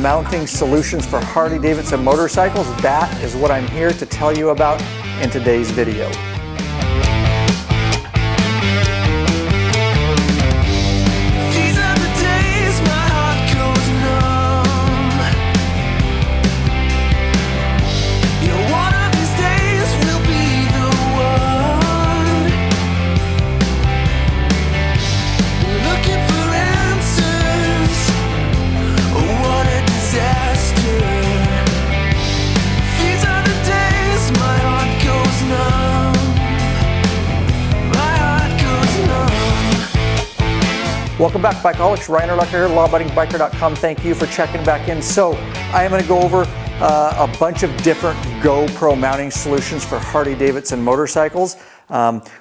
mounting solutions for Harley-Davidson motorcycles, that is what I'm here to tell you about in today's video. Welcome back, Bikeaholics. Ryan Urlacher here, lawabidingbiker.com. Thank you for checking back in. So I am going to go over a bunch of different GoPro mounting solutions for Harley-Davidson motorcycles.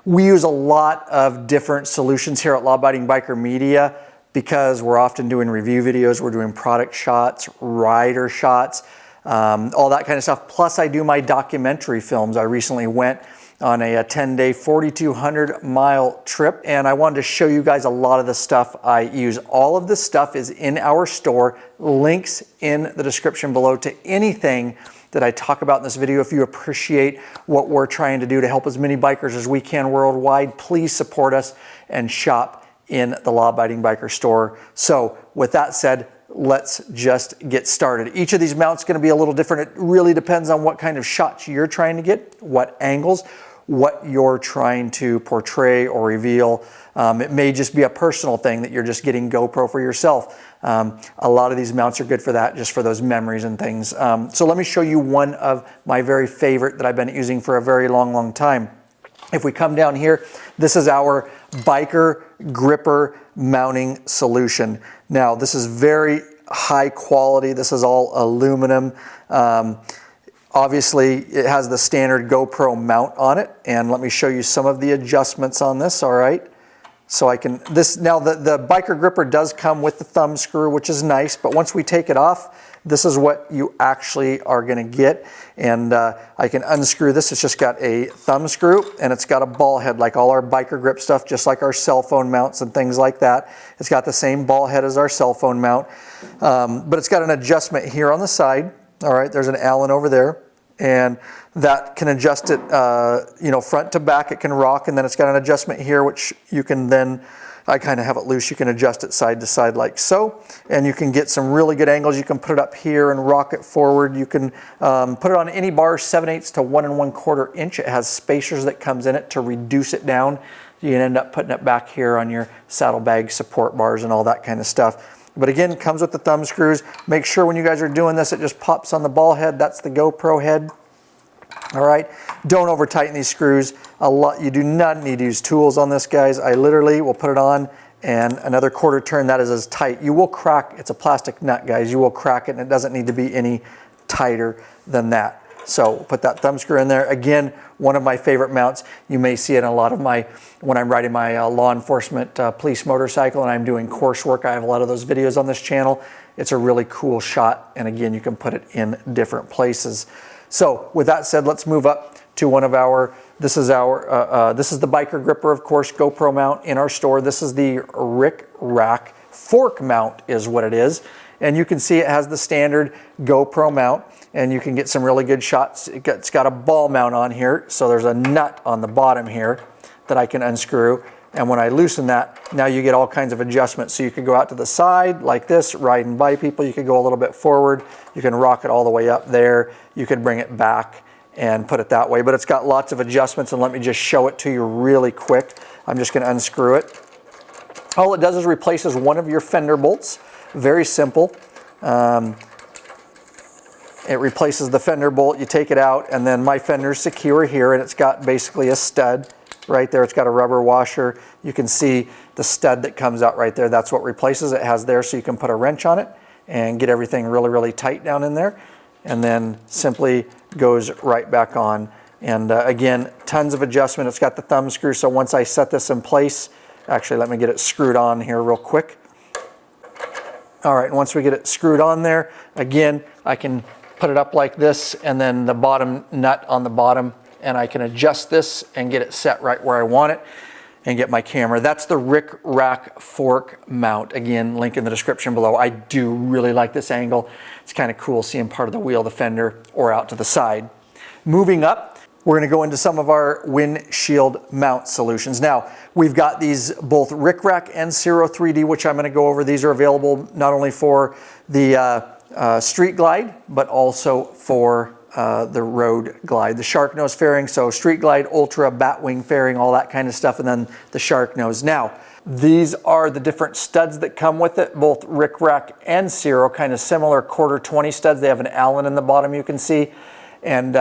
We use a lot of different solutions here at Law Abiding Biker Media because we're often doing review videos, we're doing product shots, rider shots, all that kind of stuff. Plus I do my documentary films. I recently went on a 10-day, 4,200-mile trip, and I wanted to show you guys a lot of the stuff I use. All of this stuff is in our store. Links in the description below to anything that I talk about in this video. If you appreciate what we're trying to do to help as many bikers as we can worldwide, please support us and shop in the Law Abiding Biker store. So with that said, let's just get started. Each of these mounts is going to be a little different. It really depends on what kind of shots you're trying to get, what angles, what you're trying to portray or reveal. It may just be a personal thing that you're just getting GoPro for yourself. A lot of these mounts are good for that, just for those memories and things. So let me show you one of my very favorite that I've been using for a very long time. If we come down here, this is our biker gripper mounting solution. Now, this is very high quality. This is all aluminum. Obviously, it has the standard GoPro mount on it, and let me show you some of the adjustments on this, all right? So I can, now the biker gripper does come with the thumb screw, which is nice, but once we take it off, this is what you actually are gonna get. And I can unscrew this. It's just got a thumb screw, and it's got a ball head like all our biker grip stuff, just like our cell phone mounts and things like that. It's got the same ball head as our cell phone mount, but it's got an adjustment here on the side. All right, there's an Allen over there, and that can adjust it, you know, front to back. It can rock, and then it's got an adjustment here, which you can then, I kind of have it loose. You can adjust it side to side like so, and you can get some really good angles. You can put it up here and rock it forward. You can put it on any bar, 7/8 to 1 1/4 inch. It has spacers that comes in it to reduce it down. You can end up putting it back here on your saddlebag support bars and all that kind of stuff. But again, comes with the thumb screws. Make sure when you guys are doing this, it just pops on the ball head. That's the GoPro head. All right, don't over tighten these screws. You do not need to use tools on this, guys. I literally will put it on and another quarter turn, that is as tight. You will crack, it's a plastic nut, guys. You will crack it, and it doesn't need to be any tighter than that. So put that thumb screw in there. Again, one of my favorite mounts. You may see it in a lot of my, when I'm riding my law enforcement police motorcycle and I'm doing course work. I have a lot of those videos on this channel. It's a really cool shot. And again, you can put it in different places. So with that said, let's move up to one of our, this is the biker gripper, of course, GoPro mount in our store. This is the RickRak fork mount is what it is. And you can see it has the standard GoPro mount, and you can get some really good shots. It's got a ball mount on here, so there's a nut on the bottom here that I can unscrew. And when I loosen that, now you get all kinds of adjustments. So you could go out to the side like this, riding by people. You could go a little bit forward. You can rock it all the way up there. You could bring it back and put it that way. But it's got lots of adjustments, and let me just show it to you really quick. I'm just gonna unscrew it. All it does is replaces one of your fender bolts. Very simple. It replaces the fender bolt. You take it out, and then my fender's secure here, and it's got basically a stud right there. It's got a rubber washer. You can see the stud that comes out right there. That's what replaces it. It has there, so you can put a wrench on it and get everything really tight down in there, and then simply goes right back on. And again, tons of adjustment. It's got the thumb screw, so once I set this in place, actually let me get it screwed on here real quick. All right, once we get it screwed on there, again, I can put it up like this, and then the bottom nut on the bottom, and I can adjust this and get it set right where I want it. and get my camera. That's the RickRak fork mount. Again, link in the description below. I do really like this angle. It's kind of cool seeing part of the wheel, the fender, or out to the side. Moving up, we're going to go into some of our windshield mount solutions. Now, we've got these both RickRak and Zero 3D, which I'm going to go over. These are available not only for the Street Glide, but also for the Road Glide. The Shark Nose fairing, so Street Glide, Ultra, Batwing fairing, all that kind of stuff, and then the Shark Nose. Now, these are the different studs that come with it, both RickRak and Zero, kind of similar 1/4-20 studs. They have an Allen in the bottom, you can see, and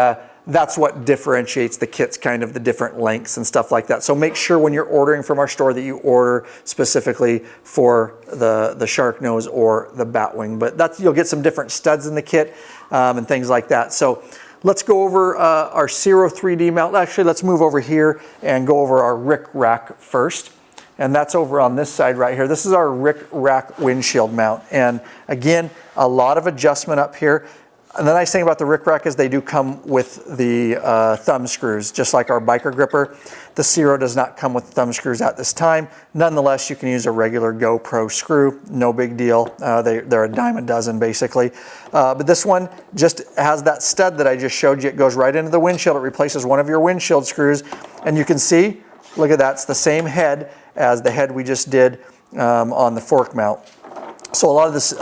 that's what differentiates the kits, kind of the different lengths and stuff like that. So make sure when you're ordering from our store that you order specifically for the Shark Nose or the Batwing. But that's, you'll get some different studs in the kit and things like that. So let's go over our Zero 3D mount. Actually, let's move over here and go over our RickRak first. And that's over on this side right here. This is our RickRak windshield mount. And again, a lot of adjustment up here. And the nice thing about the RickRak is they do come with the thumb screws, just like our biker gripper. The Zero does not come with thumb screws at this time. Nonetheless, you can use a regular GoPro screw, no big deal. They're a dime a dozen basically. But this one just has that stud that I just showed you. It goes right into the windshield. It replaces one of your windshield screws. And you can see, look at that, it's the same head as the head we just did on the fork mount. So a lot of this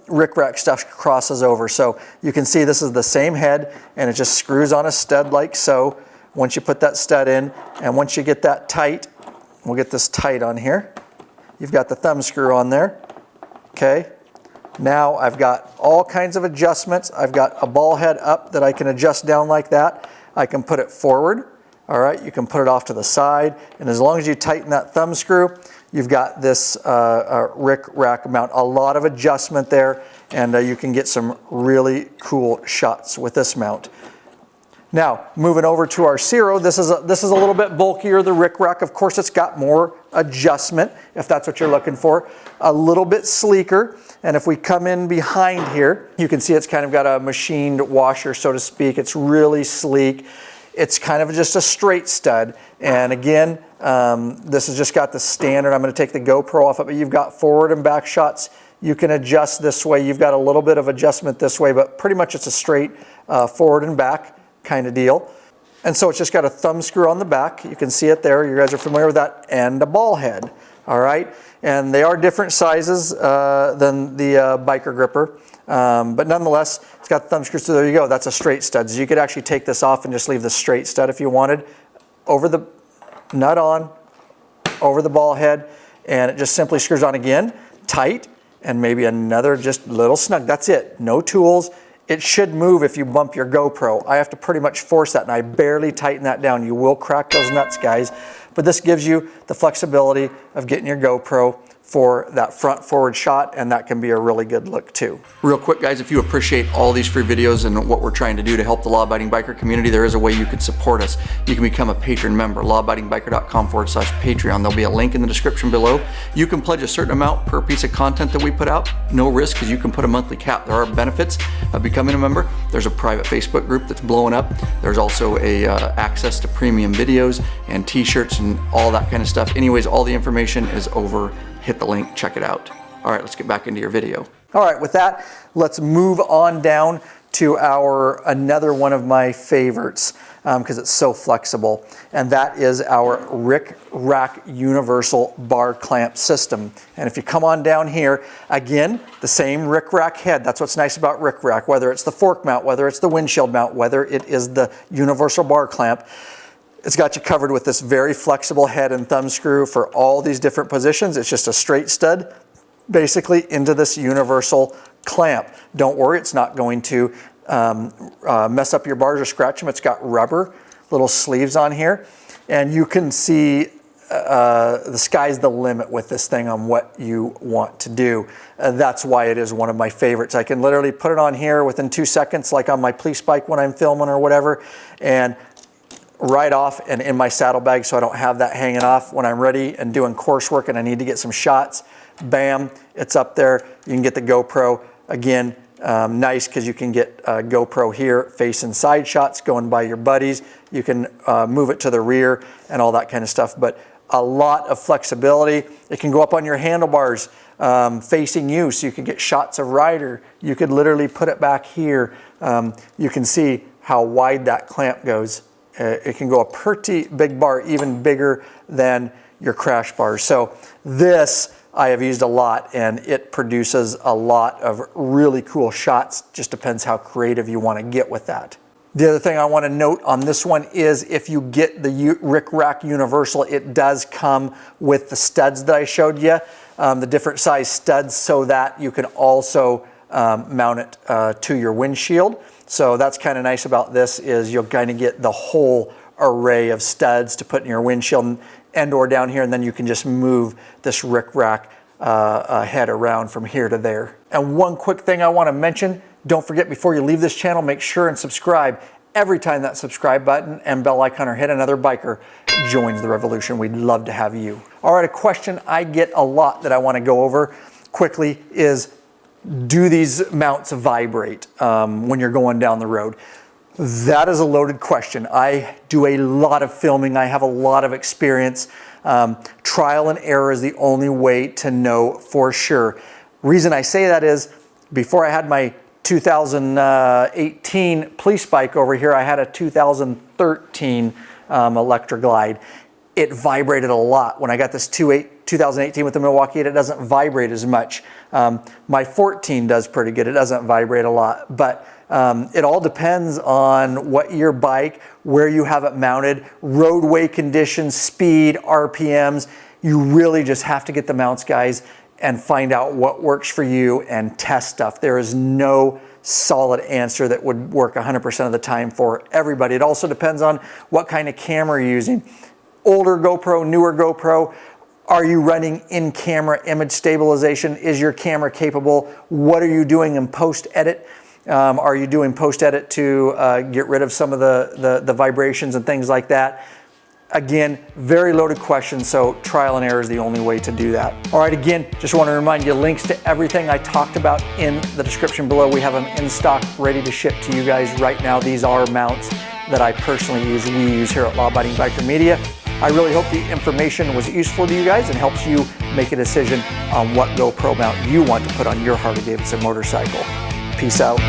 RickRak stuff crosses over. So you can see this is the same head and it just screws on a stud like so. Once you put that stud in, and once you get that tight, we'll get this tight on here. You've got the thumb screw on there. Okay. Now I've got all kinds of adjustments. I've got a ball head up that I can adjust down like that. I can put it forward. All right, you can put it off to the side. And as long as you tighten that thumb screw, you've got this RickRak mount. A lot of adjustment there, and you can get some really cool shots with this mount. Now, moving over to our Zero, this is a little bit bulkier, the RickRak. Of course, it's got more adjustment, if that's what you're looking for. A little bit sleeker. And if we come in behind here, you can see it's kind of got a machined washer, so to speak. It's really sleek. It's kind of just a straight stud. And again, this has just got the standard. I'm going to take the GoPro off of it. You've got forward and back shots. You can adjust this way. You've got a little bit of adjustment this way, but pretty much it's a straight forward and back kind of deal. And so it's just got a thumb screw on the back. You can see it there. You guys are familiar with that. And a ball head. All right. And they are different sizes than the biker gripper. But nonetheless, it's got the thumb screws, so there you go. That's a straight stud. So you could actually take this off and just leave the straight stud if you wanted. Over the nut on, over the ball head, and it just simply screws on again, tight, and maybe another just little snug. That's it. No tools. It should move if you bump your GoPro. I have to pretty much force that, and I barely tighten that down. You will crack those nuts, guys. But this gives you the flexibility of getting your GoPro for that front forward shot, and that can be a really good look too. Real quick, guys, if you appreciate all these free videos and what we're trying to do to help the law-abiding biker community, there is a way you could support us. You can become a patron member, lawabidingbiker.com/Patreon. There'll be a link in the description below. You can pledge a certain amount per piece of content that we put out. No risk, because you can put a monthly cap. There are benefits of becoming a member. There's a private Facebook group that's blowing up. There's also access to premium videos and t-shirts and all that kind of stuff. Anyways, all the information is over. Hit the link, check it out. All right, let's get back into your video. All right, with that, let's move on down to another one of my favorites because it's so flexible, and that is our RickRak universal bar clamp system. And if you come on down here, again, the same RickRak head. That's what's nice about RickRak, whether it's the fork mount, whether it's the windshield mount, whether it is the universal bar clamp. It's got you covered with this very flexible head and thumb screw for all these different positions. It's just a straight stud basically into this universal clamp. Don't worry, it's not going to mess up your bars or scratch them. It's got rubber little sleeves on here, and you can see the sky's the limit with this thing on what you want to do. That's why it is one of my favorites. I can literally put it on here within 2 seconds, like on my police bike when I'm filming or whatever, and right off and in my saddlebag, so I don't have that hanging off when I'm ready and doing coursework and I need to get some shots. Bam, it's up there. You can get the GoPro. Again, nice because you can get GoPro here, facing side shots, going by your buddies. You can move it to the rear and all that kind of stuff. But a lot of flexibility. It can go up on your handlebars facing you, so you can get shots of rider. You could literally put it back here. You can see how wide that clamp goes. It can go a pretty big bar, even bigger than your crash bars. So this I have used a lot, and it produces a lot of really cool shots. Just depends how creative you want to get with that. The other thing I want to note on this one is if you get the RickRak Universal, it does come with the studs that I showed you, the different size studs, so that you can also mount it to your windshield. So that's kind of nice about this, is you'll kind of get the whole array of studs to put in your windshield and or down here, and then you can just move this RickRak head around from here to there. And one quick thing I want to mention, don't forget before you leave this channel, make sure and subscribe. Every time that subscribe button and bell icon are hit, another biker joins the revolution. We'd love to have you. All right, a question I get a lot that I want to go over quickly is, do these mounts vibrate when you're going down the road? That is a loaded question. I do a lot of filming. I have a lot of experience. Trial and error is the only way to know for sure. Reason I say that is, before I had my 2018 police bike over here, I had a 2013 Electra Glide. It vibrated a lot. When I got this 2018 with the Milwaukee, it doesn't vibrate as much. My 14 does pretty good. It doesn't vibrate a lot, but it all depends on what your bike, where you have it mounted, roadway conditions, speed, RPMs. You really just have to get the mounts, guys, and find out what works for you and test stuff. There is no solid answer that would work 100% of the time for everybody. It also depends on what kind of camera you're using. Older GoPro, newer GoPro. Are you running in-camera image stabilization? Is your camera capable? What are you doing in post-edit? Are you doing post-edit to get rid of some of the vibrations and things like that? Again, very loaded question, so trial and error is the only way to do that. All right, again, just want to remind you, links to everything I talked about in the description below. We have them in stock, ready to ship to you guys right now. These are mounts that I personally use, we use here at Law Abiding Biker Media. I really hope the information was useful to you guys and helps you make a decision on what GoPro mount you want to put on your Harley-Davidson motorcycle. Peace out.